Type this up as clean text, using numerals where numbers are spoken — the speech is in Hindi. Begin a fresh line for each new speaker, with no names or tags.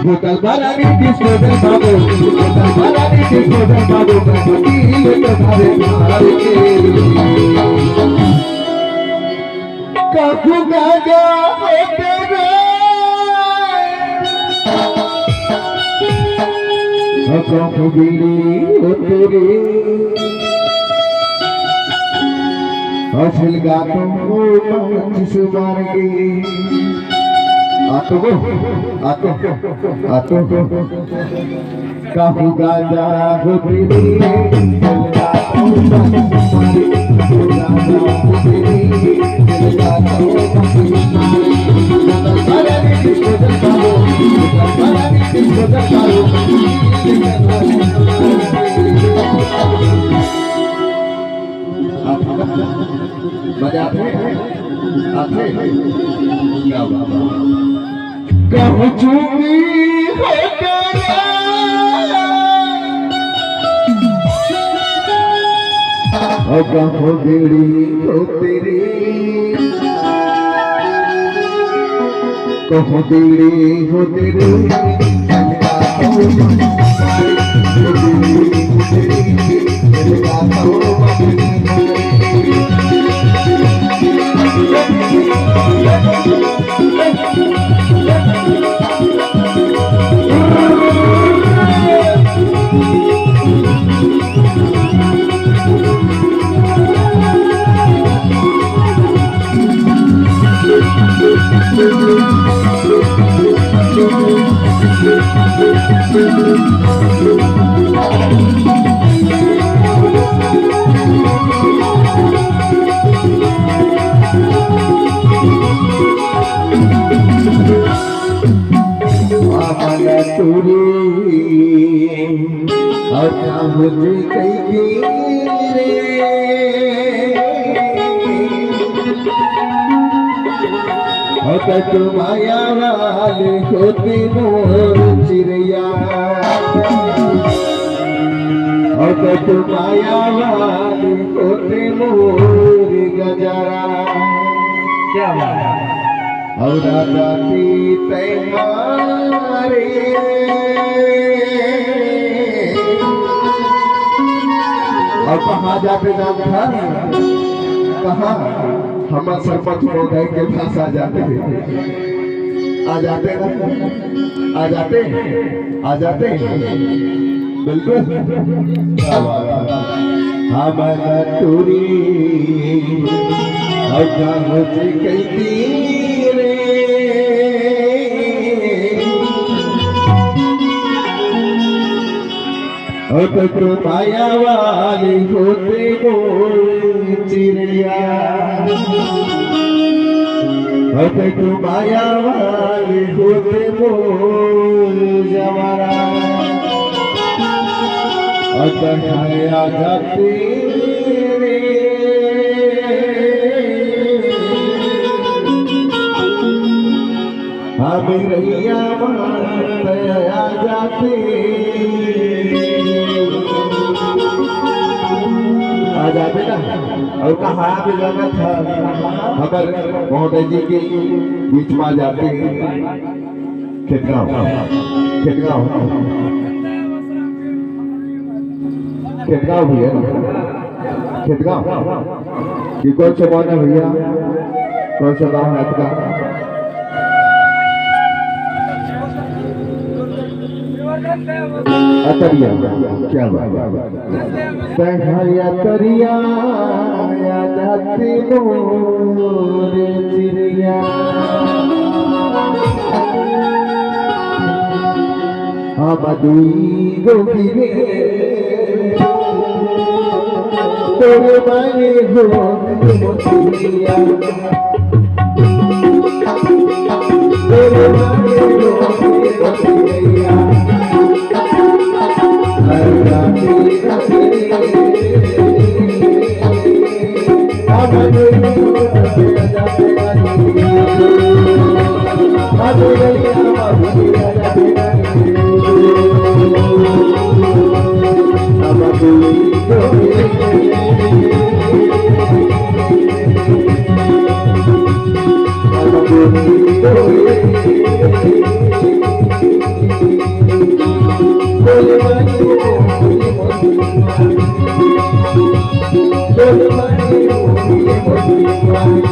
Bukan barang ini sudah babu, bukan barang ini sudah babu, berarti itu hari kaku gagah betere, aku begini betere, hasil gatumu mancis margi. Atuh kahu gajah putri kamu cumi hekara kamu giri hotiri kamu giri hotiri मुझे कई तो माया वाले होती मोर चिड़िया तो माया वाले होते मोर गजरा क्या और जाती तैयारे और कहाँ जाते नाम था कहाँ हम सरपंच महोदय के पास आ जाते बिल्कुल हम टूरी और मुझे कहती रे तो माया वाली होते मोर चिड़िया तो माया वाली होते मोर जवारा आ जाती रे हम रैया आ जाती आ जाते ना और कहाँ भी जाना था अगर महोदय जी के बीच में आ जाते खेतगांव भी है खेतगांव ये कौन सा गाँव है भैया कौन सा गाँव है आपका अतरिया क्या अतरिया जाती मोर चिड़िया हम दुई गोगिरे तोरे माये हो चिड़िया तोरे माये हो चिड़िया Thank you.